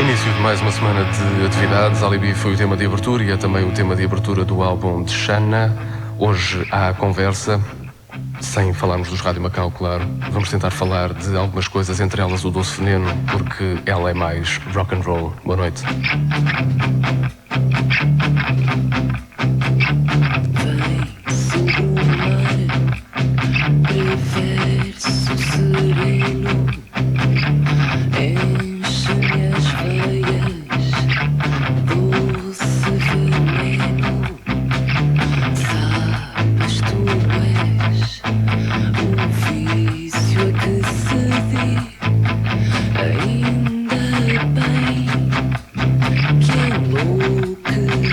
Início de mais uma semana de atividades. Alibi foi o tema de abertura e é também o tema de abertura do álbum de Shanna. Hoje há a conversa, sem falarmos dos Rádio Macau, claro. Vamos tentar falar de algumas coisas, entre elas o Doce Veneno, porque ela é mais rock and roll. Boa noite. Ainda bem que enlouqueci.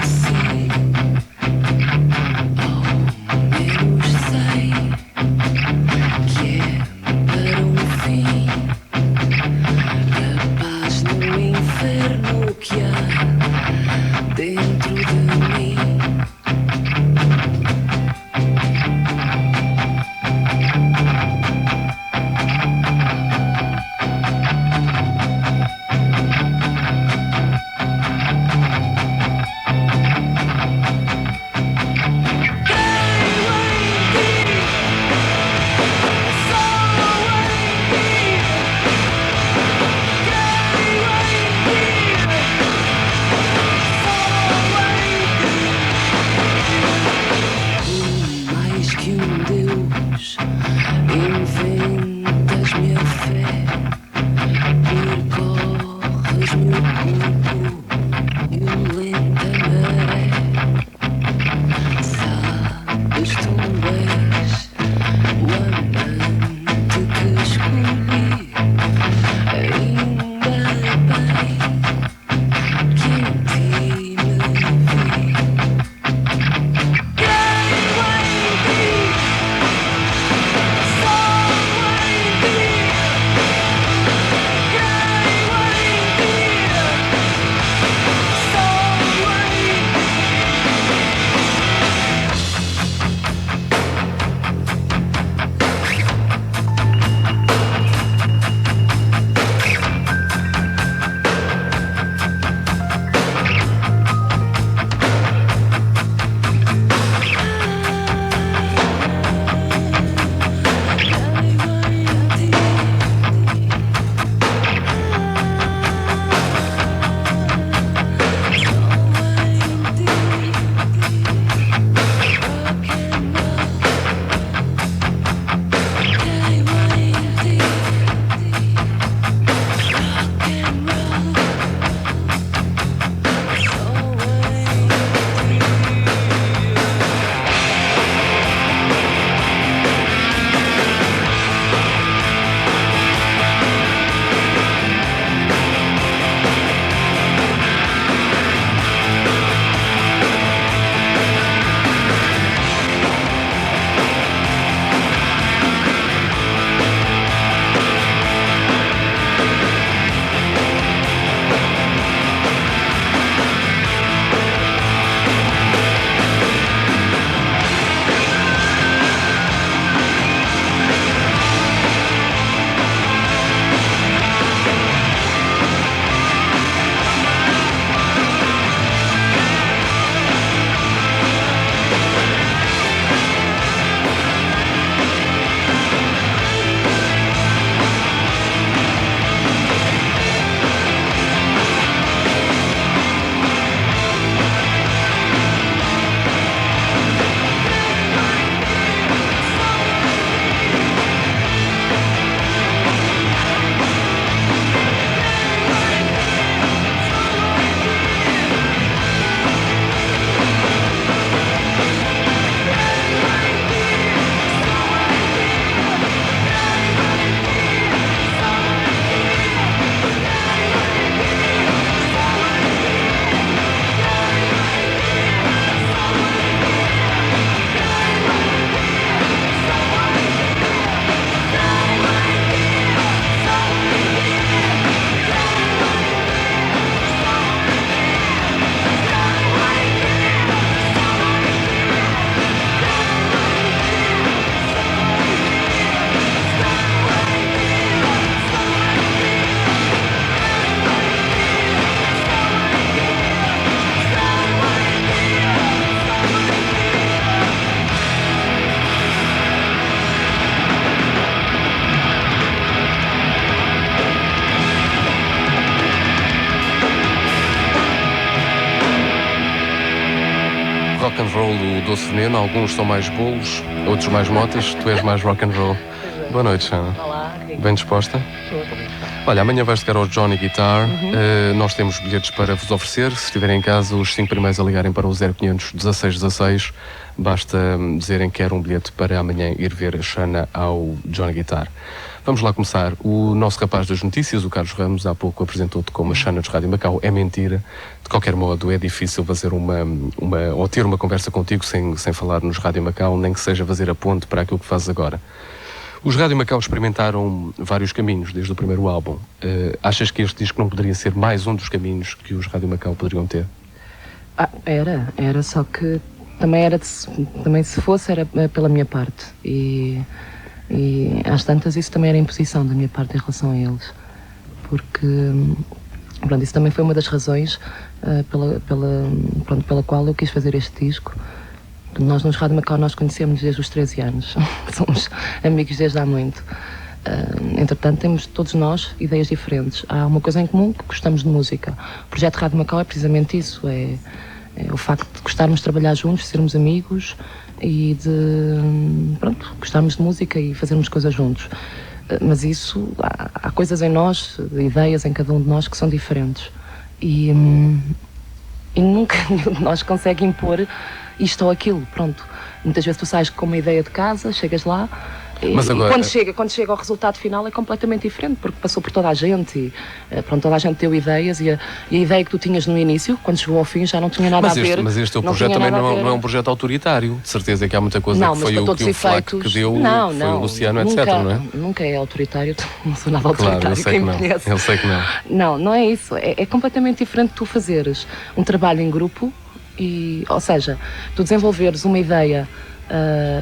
rock and roll, o Doce Veneno. Alguns são mais bolos, outros mais motas. Tu és mais rock and roll. Boa noite, Xana. Olá. Bem disposta? Estou. Olha, amanhã vais tocar ao Johnny Guitar. Nós temos bilhetes para vos oferecer. Se estiverem em casa, os 5 primeiros a ligarem para o 0500 1616, basta dizerem que querem um bilhete para amanhã ir ver a Xana ao Johnny Guitar. Vamos lá começar. O nosso rapaz das notícias, o Carlos Ramos, há pouco apresentou-te como a Xana dos Rádio Macau. É mentira. De qualquer modo, é difícil fazer ou ter uma conversa contigo sem falar nos Rádio Macau, nem que seja fazer a ponte para aquilo que fazes agora. Os Rádio Macau experimentaram vários caminhos desde o primeiro álbum. Achas que este disco não poderia ser mais um dos caminhos que os Rádio Macau poderiam ter? Era, só que também se fosse era pela minha parte. E às tantas isso também era imposição da minha parte em relação a eles. Porque, pronto, isso também foi uma das razões pela qual eu quis fazer este disco. Nós nos Rádio Macau nós conhecemos desde os 13 anos, somos amigos desde há muito. Entretanto, temos todos nós ideias diferentes. Há uma coisa em comum, que gostamos de música. O projeto Rádio Macau é precisamente isso, é o facto de gostarmos de trabalhar juntos, sermos amigos e de, gostarmos de música e fazermos coisas juntos. Mas isso, há coisas em nós, ideias em cada um de nós que são diferentes. E nunca nenhum de nós consegue impor isto ou aquilo, pronto. Muitas vezes tu sais com uma ideia de casa, chegas lá mas agora... e quando chega ao resultado final é completamente diferente, porque passou por toda a gente e toda a gente deu ideias e a ideia que tu tinhas no início, quando chegou ao fim já não tinha nada a ver. Mas este teu projeto também não é um projeto autoritário, de certeza que há muita coisa que foi o Flac que deu, foi o Luciano, nunca, etc, não é? Nunca é autoritário, não sou nada autoritário, claro, eu sei que não. Não é isso, é completamente diferente de tu fazeres um trabalho em grupo. Ou seja, tu desenvolveres uma ideia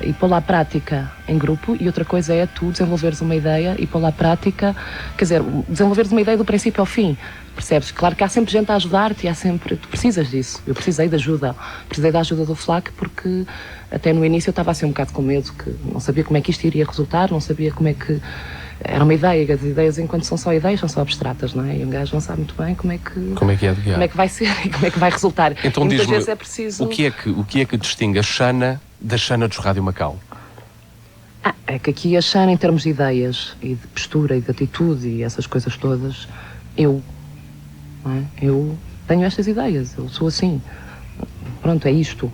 e pô-la à prática em grupo, e outra coisa é tu desenvolveres uma ideia e pô-la à prática, quer dizer, desenvolveres uma ideia do princípio ao fim, percebes? Claro que há sempre gente a ajudar-te, tu precisas disso. Eu precisei de ajuda, da ajuda do Flac, porque até no início eu estava assim um bocado com medo, que não sabia como é que isto iria resultar, não sabia como é que... Era uma ideia, as ideias enquanto são só ideias são só abstratas, não é? E um gajo não sabe muito bem como é que vai ser e como é que vai resultar. Então muitas diz-me, vezes é preciso... o que é que distingue a Xana da Xana dos Rádio Macau? É que aqui a Xana, em termos de ideias e de postura e de atitude e essas coisas todas, eu tenho estas ideias, eu sou assim. Pronto, é isto.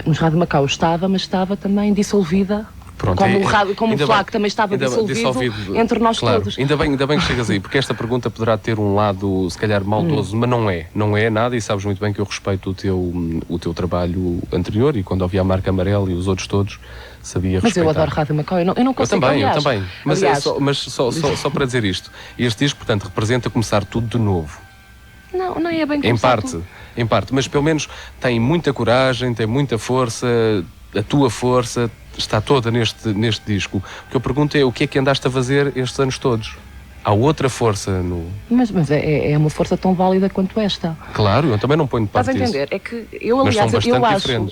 Nos Rádio Macau mas estava também dissolvida. Pronto, como o Flac também estava dissolvido entre nós todos. Ainda bem que chegas aí, porque esta pergunta poderá ter um lado, se calhar, maldoso, mas não é nada, e sabes muito bem que eu respeito o teu trabalho anterior, e quando ouvi a Marca Amarela e os outros todos, sabia respeitar. Mas eu adoro Rádio Macau, eu não consigo, eu também. Mas só para dizer isto, este disco, portanto, representa começar tudo de novo. Não é bem começar em parte, mas pelo menos tem muita coragem, tem muita força, a tua força está toda neste disco. O que eu pergunto é o que é que andaste a fazer estes anos todos? Há outra força no... Mas é uma força tão válida quanto esta. Claro, eu também não ponho de parte disso. Estás a entender? É que eu, aliás,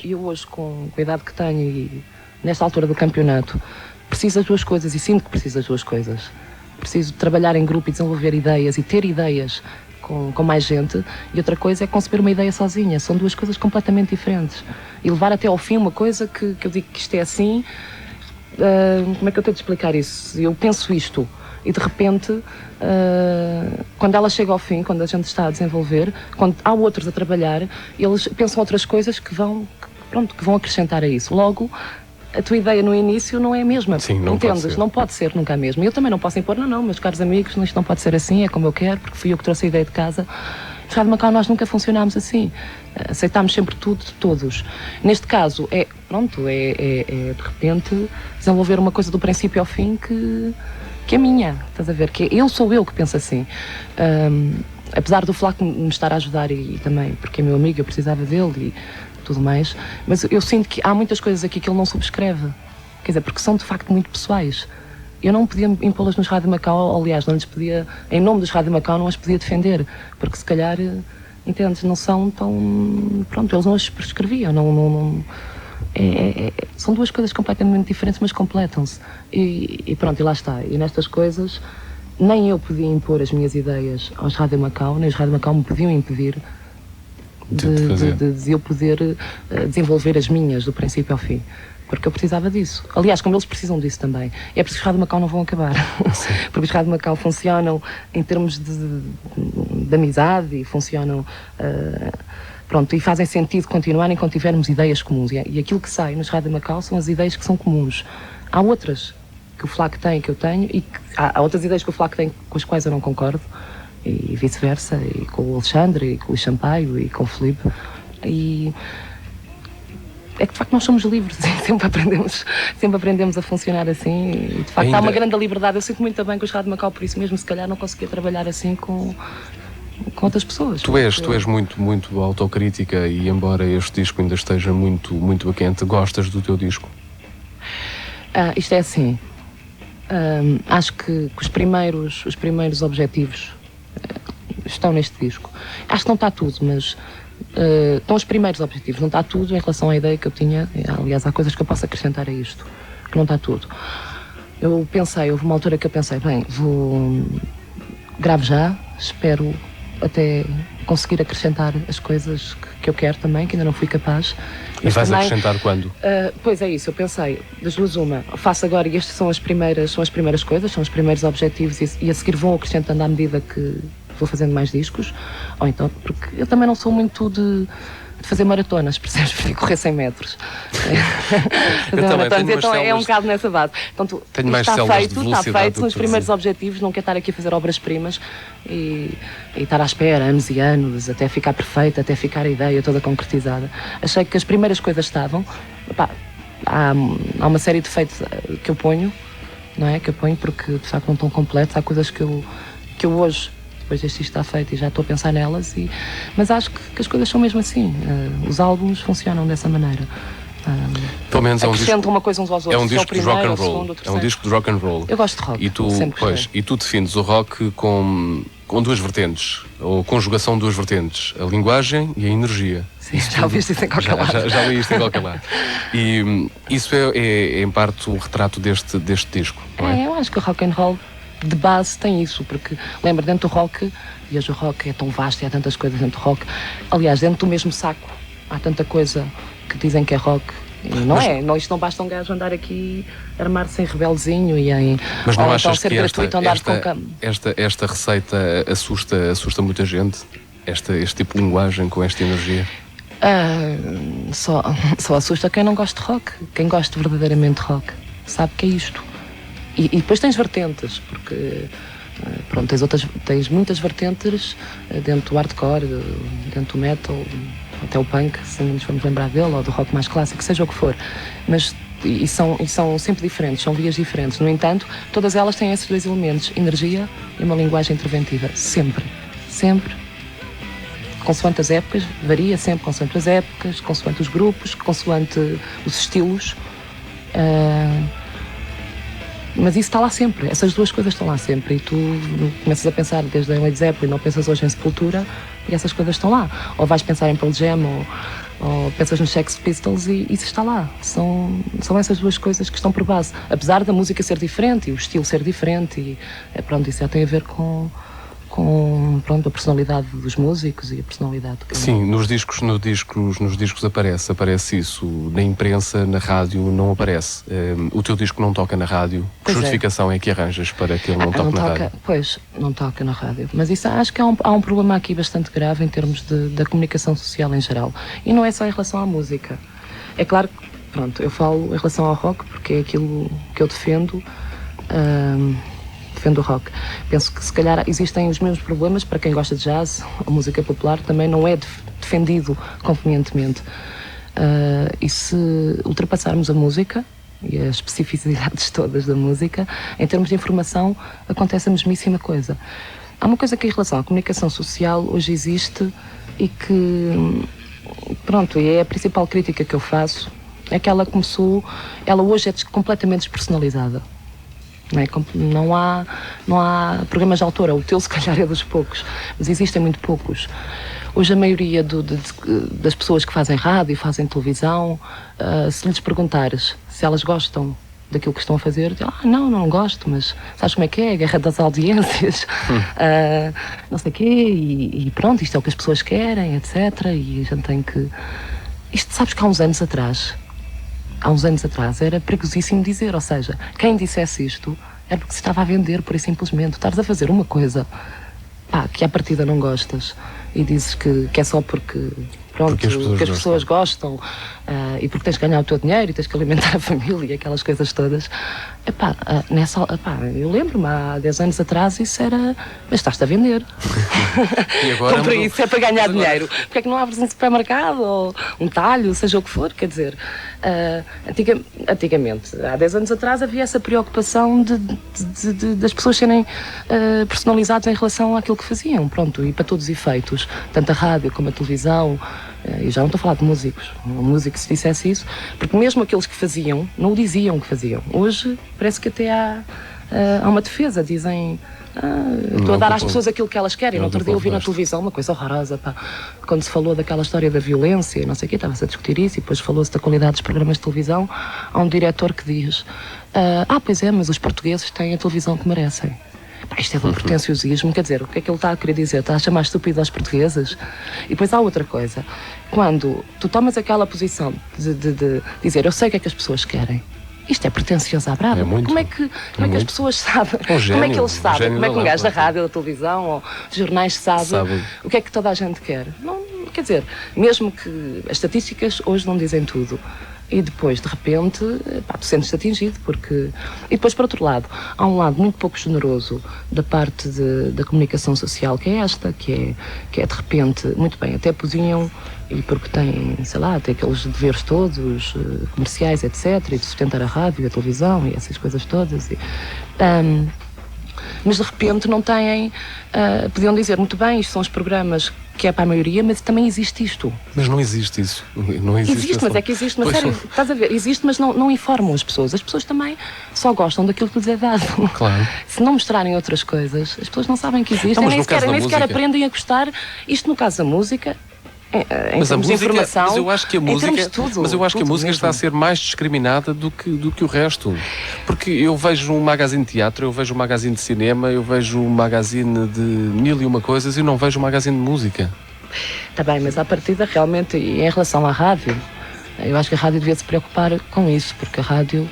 eu hoje, com a idade que tenho e nesta altura do campeonato, preciso das duas coisas e sinto que preciso das duas coisas. Preciso trabalhar em grupo e desenvolver ideias e ter ideias com mais gente, e outra coisa é conceber uma ideia sozinha. São duas coisas completamente diferentes. E levar até ao fim uma coisa que eu digo que isto é assim, como é que eu tenho de explicar isso? Eu penso isto e de repente, quando ela chega ao fim, quando a gente está a desenvolver, quando há outros a trabalhar, eles pensam outras coisas que vão acrescentar a isso. Logo, a tua ideia no início não é a mesma. Sim, não entendes? Não pode ser nunca a mesma. E eu também não posso impor, meus caros amigos, isto não pode ser assim, é como eu quero, porque fui eu que trouxe a ideia de casa. No Rádio Macau nós nunca funcionámos assim. Aceitámos sempre tudo de todos. Neste caso, é de repente desenvolver uma coisa do princípio ao fim que é minha. Estás a ver? Sou eu que penso assim. Apesar do Flaco me estar a ajudar e também, porque é meu amigo, eu precisava dele e tudo mais, mas eu sinto que há muitas coisas aqui que ele não subscreve, quer dizer, porque são de facto muito pessoais. Eu não podia impô-las nos Rádio Macau, aliás, não lhes podia, em nome dos Rádio Macau, não as podia defender, porque se calhar, entendes, não são tão, eles não as prescreviam, são duas coisas completamente diferentes, mas completam-se, e lá está, e nestas coisas, nem eu podia impor as minhas ideias aos Rádio Macau, nem os Rádio Macau me podiam impedir de eu poder desenvolver as minhas do princípio ao fim. Porque eu precisava disso. Aliás, como eles precisam disso também. E é por isso que os Rádio Macau não vão acabar. Porque os Rádio Macau funcionam em termos de amizade e funcionam... pronto, e fazem sentido continuar enquanto tivermos ideias comuns. E aquilo que sai nos Rádio Macau são as ideias que são comuns. Há outras que o Flaco tem, que eu tenho, e há outras ideias que o Flaco tem com as quais eu não concordo, e vice-versa, e com o Alexandre, e com o Champaio, e com o Filipe. E é que de facto nós somos livres e sempre aprendemos a funcionar assim. E de facto há uma grande liberdade. Eu sinto muito bem com os Rádio Macau, por isso mesmo, se calhar não conseguia trabalhar assim com outras pessoas. Tu és muito autocrítica e embora este disco ainda esteja muito a quente, gostas do teu disco? Isto é assim, acho que os primeiros objetivos estão neste disco. Acho que não está tudo, mas estão os primeiros objetivos, não está tudo em relação à ideia que eu tinha. Aliás, há coisas que eu posso acrescentar a isto, que não está tudo. Houve uma altura que eu pensei, bem, gravo já, espero até conseguir acrescentar as coisas que eu quero também, que ainda não fui capaz. E vais também acrescentar quando? Pois é isso, eu pensei, das duas uma, faço agora e estas são as primeiras coisas, são os primeiros objetivos e a seguir vão acrescentando à medida que vou fazendo mais discos, ou então, porque eu também não sou muito de fazer maratonas, percebes? Porque correr 100 metros. Então é um bocado nessa base. Então, tenho mais células de velocidade. Está feito, são os primeiros objetivos, não quero estar aqui a fazer obras-primas e estar à espera anos e anos, até ficar perfeita, até ficar a ideia toda concretizada. Achei que as primeiras coisas estavam. Há uma série de defeitos que eu ponho, não é? Que eu ponho porque de facto não estão completos. Há coisas que eu hoje, depois isto está feito e já estou a pensar nelas, mas acho que as coisas são mesmo assim. Os álbuns funcionam dessa maneira. Pelo menos acrescentam uma coisa uns aos outros. É um disco de rock and roll. É um disco de rock and roll. Eu gosto de rock. E tu defines o rock com duas vertentes, ou conjugação de duas vertentes, a linguagem e a energia. Sim, já ouviste isso em qualquer lado. Já li isto em qualquer lado. E isso é em parte o retrato deste disco, não é? Eu acho que o rock and roll de base tem isso, porque lembra, dentro do rock, e hoje o rock é tão vasto e há tantas coisas dentro do rock, aliás, dentro do mesmo saco há tanta coisa que dizem que é rock e não é, isto não basta um gajo andar aqui armar-se em rebelzinho e em mas não ou achas então ser que gratuito andar com esta receita assusta muita gente? Este tipo de linguagem com esta energia? Só assusta quem não gosta de rock. Quem gosta verdadeiramente de rock sabe que é isto. E depois tens vertentes, porque pronto, tens muitas vertentes dentro do hardcore, dentro do metal, até o punk, se nos vamos lembrar dele, ou do rock mais clássico, seja o que for. Mas são sempre diferentes, são vias diferentes. No entanto, todas elas têm esses dois elementos, energia e uma linguagem interventiva. Sempre. Consoante as épocas, varia sempre consoante as épocas, consoante os grupos, consoante os estilos. Mas isso está lá sempre, essas duas coisas estão lá sempre. E tu começas a pensar desde a Led Zeppelin, não pensas hoje em Sepultura, e essas coisas estão lá. Ou vais pensar em Pearl Jam, ou pensas nos Sex Pistols, e isso está lá. São essas duas coisas que estão por base. Apesar da música ser diferente, e o estilo ser diferente, e pronto, isso já tem a ver com pronto, a personalidade dos músicos e a personalidade de Sim, nos discos aparece isso. Na imprensa, na rádio, não aparece. O teu disco não toca na rádio. Que justificação é que arranjas para que ele não toque na rádio? Pois, não toca na rádio. Mas isso acho que há um problema aqui bastante grave em termos da comunicação social em geral. E não é só em relação à música. É claro que, pronto, eu falo em relação ao rock porque é aquilo que eu defendo. Defendo o rock. Penso que se calhar existem os mesmos problemas para quem gosta de jazz, a música popular também não é defendido convenientemente. E se ultrapassarmos a música e as especificidades todas da música, em termos de informação, acontece a mesmíssima coisa. Há uma coisa que em relação à comunicação social hoje existe e que, pronto, e é a principal crítica que eu faço, é que ela hoje é completamente despersonalizada. Não há programas de autor, o teu se calhar é dos poucos, mas existem muito poucos. Hoje a maioria das pessoas que fazem rádio e fazem televisão, se lhes perguntares se elas gostam daquilo que estão a fazer, não gosto, mas sabes como é que é? A guerra das audiências, não sei o quê, e pronto, isto é o que as pessoas querem, etc. E a gente tem que... Isto, sabes que há uns anos atrás era perigosíssimo dizer, ou seja, quem dissesse isto era porque se estava a vender, por isso simplesmente. Estás a fazer uma coisa que à partida não gostas e dizes que é só porque... Pronto, porque as pessoas gostam e porque tens que ganhar o teu dinheiro e tens que alimentar a família e aquelas coisas todas. Eu lembro-me, há 10 anos atrás isso era... Mas estás-te a vender. E agora então, para isso é para ganhar dinheiro. Porque é que não abres um supermercado ou um talho, seja o que for? Quer dizer, antigamente, há 10 anos atrás, havia essa preocupação das pessoas serem personalizadas em relação àquilo que faziam. Pronto, e para todos os efeitos, tanto a rádio como a televisão. E já não estou a falar de músicos. Um músico, se dissesse isso, porque mesmo aqueles que faziam, não o diziam que faziam. Hoje parece que até há uma defesa, dizem. Estou a dar às pessoas aquilo que elas querem. No outro dia eu vi na televisão uma coisa horrorosa, quando se falou daquela história da violência e não sei o quê, estava-se a discutir isso e depois falou-se da qualidade dos programas de televisão. Há um diretor que diz pois é, mas os portugueses têm a televisão que merecem. Isto é de um pretenciosismo, quer dizer, o que é que ele está a querer dizer? Está a chamar estúpido aos portugueses? E depois há outra coisa, quando tu tomas aquela posição de dizer, eu sei o que é que as pessoas querem, isto é pretencioso à brava. Como é que as pessoas sabem? Como é que eles sabem? Como é que um gajo da rádio, da televisão ou dos jornais sabe o que é que toda a gente quer? Não, quer dizer, mesmo que as estatísticas hoje não dizem tudo. E depois, de repente, tu sentes-te atingido, porque... E depois, por outro lado, há um lado muito pouco generoso da parte da comunicação social, que é esta, que é de repente, muito bem, até podiam, e porque têm, sei lá, têm aqueles deveres todos, comerciais, etc., e de sustentar a rádio, a televisão, e essas coisas todas, mas de repente não têm, podiam dizer, muito bem, isto são os programas que é para a maioria, mas também existe isto. Mas não existe isso. Não existe, mas é que existe, mas sério, estás a ver, existe, mas não informam as pessoas. As pessoas também só gostam daquilo que lhes é dado. Claro. Se não mostrarem outras coisas, as pessoas não sabem que existem, nem sequer aprendem a gostar. Isto no caso da música. Em termos de informação, mas eu acho que a música, está a ser mais discriminada do que o resto. Porque eu vejo um magazine de teatro, eu vejo um magazine de cinema, eu vejo um magazine de mil e uma coisas e não vejo um magazine de música. Está bem, mas à partida realmente, e em relação à rádio, eu acho que a rádio devia se preocupar com isso, porque a rádio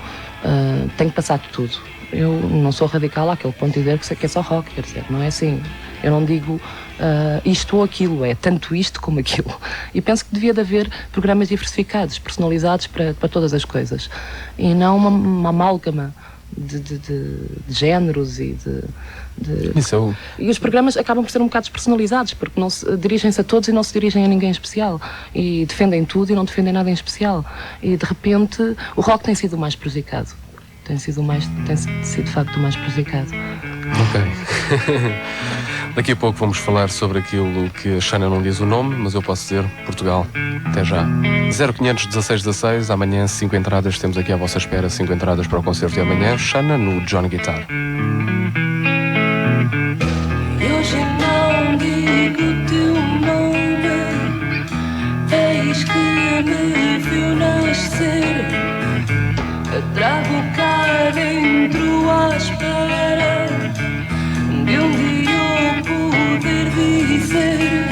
tem que passar de tudo. Eu não sou radical àquele ponto de dizer que é só rock, quer dizer, não é assim. Eu não digo isto ou aquilo, é tanto isto como aquilo. E penso que devia de haver programas diversificados, personalizados para todas as coisas. E não uma amálgama de géneros e E os programas acabam por ser um bocado despersonalizados, porque dirigem-se a todos e não se dirigem a ninguém em especial. E defendem tudo e não defendem nada em especial. E de repente o rock tem sido o mais prejudicado. Tem sido de facto o mais prejudicado. Ok. Daqui a pouco vamos falar sobre aquilo que a Xana não diz o nome, mas eu posso dizer Portugal. Até já. 0500 16 16, amanhã 5 entradas, temos aqui à vossa espera 5 entradas para o concerto de amanhã. Xana no John Guitar. Hoje não digo teu nome, eis que me viu nascer. Trago cá dentro à espera de um dia eu poder dizer,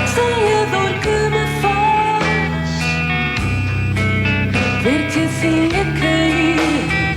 sem a dor que me faz ver-te assim a cair,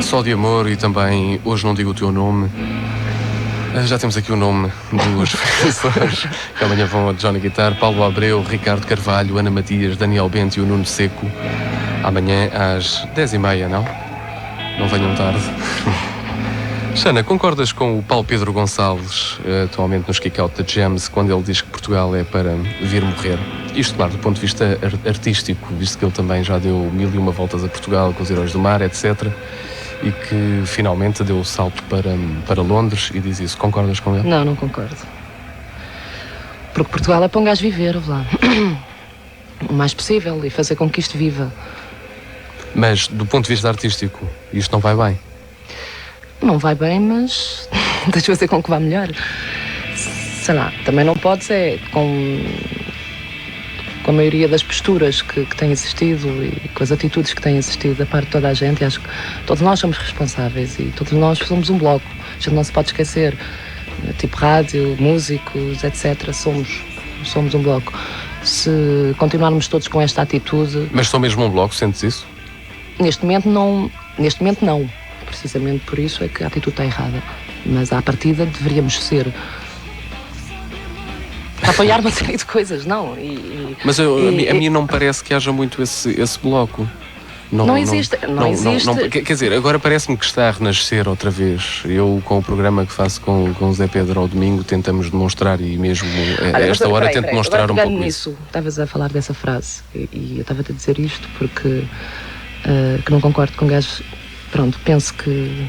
Só de Amor e também Hoje Não Digo o Teu Nome. Já temos aqui o nome dos professores que amanhã vão a Johnny Guitar: Paulo Abreu, Ricardo Carvalho, Ana Matias, Daniel Bento e o Nuno Seco. Amanhã às 10h30, não? Não venham tarde. Xana, concordas com o Paulo Pedro Gonçalves, atualmente nos Kick Out da Gems, quando ele diz que Portugal é para vir morrer? Isto, claro, do ponto de vista artístico, visto que ele também já deu 1001 voltas a Portugal com os Heróis do Mar, etc., e que finalmente deu o salto para Londres e diz isso. Concordas com ele? Não, não concordo. Porque Portugal é para um gajo viver, ouve lá. O mais possível e fazer com que isto viva. Mas, do ponto de vista artístico, isto não vai bem? Não vai bem, mas deixa eu fazer com que vá melhor. Sei lá, também não podes com a maioria das posturas que têm existido e com as atitudes que têm existido da parte de toda a gente. Acho que todos nós somos responsáveis e todos nós somos um bloco. A gente não se pode esquecer, tipo rádio, músicos, etc. Somos um bloco. Se continuarmos todos com esta atitude... Mas são mesmo um bloco, sentes isso? Neste momento não. Precisamente por isso é que a atitude está errada. Mas à partida deveríamos ser. Para apoiar uma série de coisas, não. Mas a mim não me parece que haja muito esse bloco. Não existe. Quer dizer, agora parece-me que está a renascer outra vez. Eu, com o programa que faço com o Zé Pedro ao domingo, tentamos demonstrar, e mesmo a esta hora tento demonstrar um pouco nisso. Estavas a falar dessa frase e eu estava a dizer isto porque que não concordo com gajos. Pronto, penso que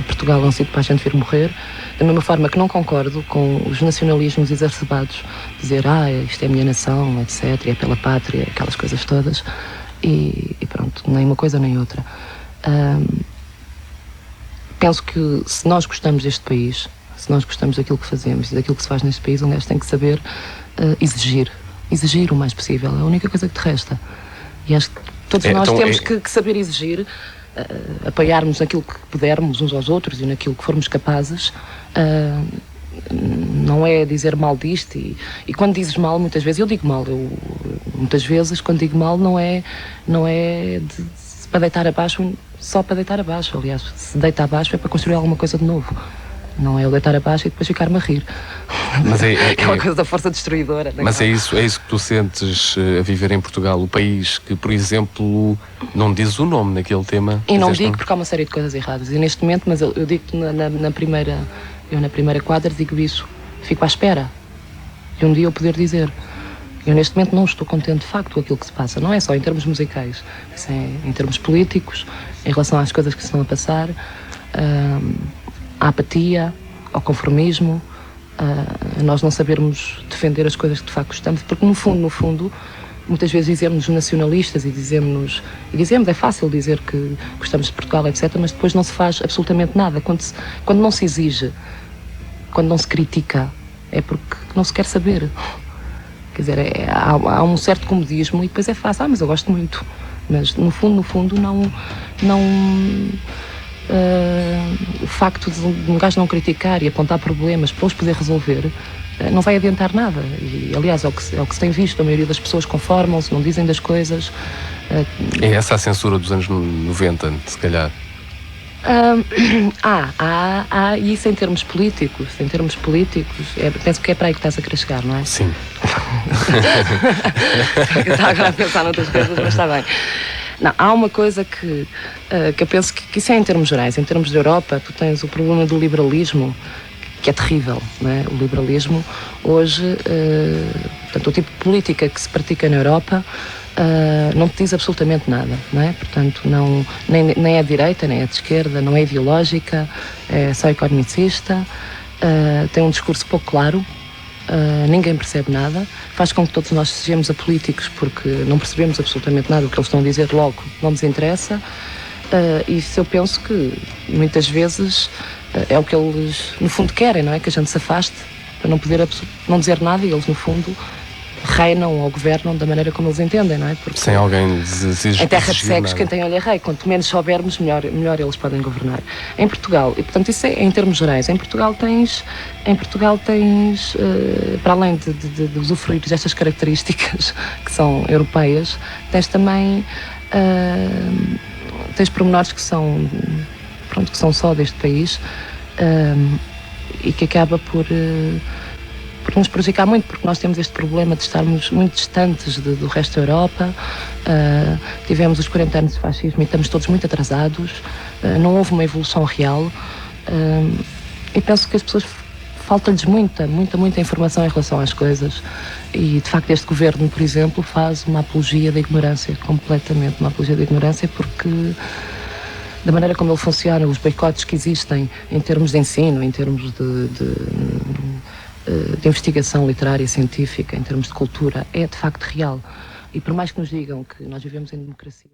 Portugal é um sítio para a gente vir morrer, da mesma forma que não concordo com os nacionalismos exacerbados, dizer, isto é a minha nação, etc., é pela pátria, aquelas coisas todas, e pronto, nem uma coisa nem outra. Penso que se nós gostamos deste país, se nós gostamos daquilo que fazemos e daquilo que se faz neste país, um gajo tem que saber exigir o mais possível, é a única coisa que te resta. E acho que todos nós temos que saber exigir, apoiarmos naquilo que pudermos uns aos outros e naquilo que formos capazes. Não é dizer mal disto e quando dizes mal, muitas vezes eu digo mal, muitas vezes quando digo mal não é para deitar abaixo, só para deitar abaixo. Aliás, se deita abaixo é para construir alguma coisa de novo. Não é eu deitar abaixo e depois ficar-me a rir. Mas é uma coisa da força destruidora. Mas é isso que tu sentes a viver em Portugal, o país que, por exemplo, não diz o nome naquele tema. E não digo porque há uma série de coisas erradas. E neste momento, mas eu digo-te na primeira quadra, digo isso. Fico à espera de um dia eu poder dizer. Eu neste momento não estou contente de facto com aquilo que se passa. Não é só em termos musicais. Isso é em termos políticos, em relação às coisas que se estão a passar. À apatia, ao conformismo, a nós não sabermos defender as coisas que de facto gostamos, porque no fundo, muitas vezes dizemos nacionalistas e dizemos, é fácil dizer que gostamos de Portugal, etc., mas depois não se faz absolutamente nada. Quando não se exige, quando não se critica, é porque não se quer saber. Quer dizer, há um certo comodismo e depois é fácil, mas eu gosto muito. Mas no fundo não o facto de um gajo não criticar e apontar problemas para os poder resolver não vai adiantar nada. E aliás é o que se tem visto, a maioria das pessoas conformam-se, não dizem das coisas. É essa a censura dos anos 90, se calhar. Há isso em termos políticos. Penso que é para aí que estás a querer chegar, não é? Sim. Eu estava agora a pensar noutras coisas, mas está bem. Não, há uma coisa que eu penso que isso é em termos gerais. Em termos da Europa, tu tens o problema do liberalismo, que é terrível, não é? O liberalismo hoje, portanto, o tipo de política que se pratica na Europa não te diz absolutamente nada, não é? Portanto, nem é de direita, nem é de esquerda, não é ideológica, é só economicista, tem um discurso pouco claro. Ninguém percebe nada, faz com que todos nós sejamos apolíticos porque não percebemos absolutamente nada do que eles estão a dizer, logo não nos interessa. Isso eu penso que muitas vezes é o que eles no fundo querem, não é? Que a gente se afaste para não poder não dizer nada e eles no fundo reinam ou governam da maneira como eles entendem, não é? Porque sem alguém em terra de cegos quem tem olho é rei, quanto menos soubermos melhor eles podem governar. Em Portugal, e portanto isso é em termos gerais, em Portugal tens para além de usufruir destas características que são europeias, tens também tens pormenores que são, pronto, que são só deste país, e que acaba por nos prejudicar muito, porque nós temos este problema de estarmos muito distantes do resto da Europa. Tivemos os 40 anos de fascismo e estamos todos muito atrasados, não houve uma evolução real, e penso que as pessoas falta-lhes muita informação em relação às coisas, e de facto este governo, por exemplo, faz uma apologia da ignorância, completamente uma apologia da ignorância, porque da maneira como ele funciona, os boicotes que existem em termos de ensino, em termos de investigação literária e científica, em termos de cultura, é de facto real. E por mais que nos digam que nós vivemos em democracia...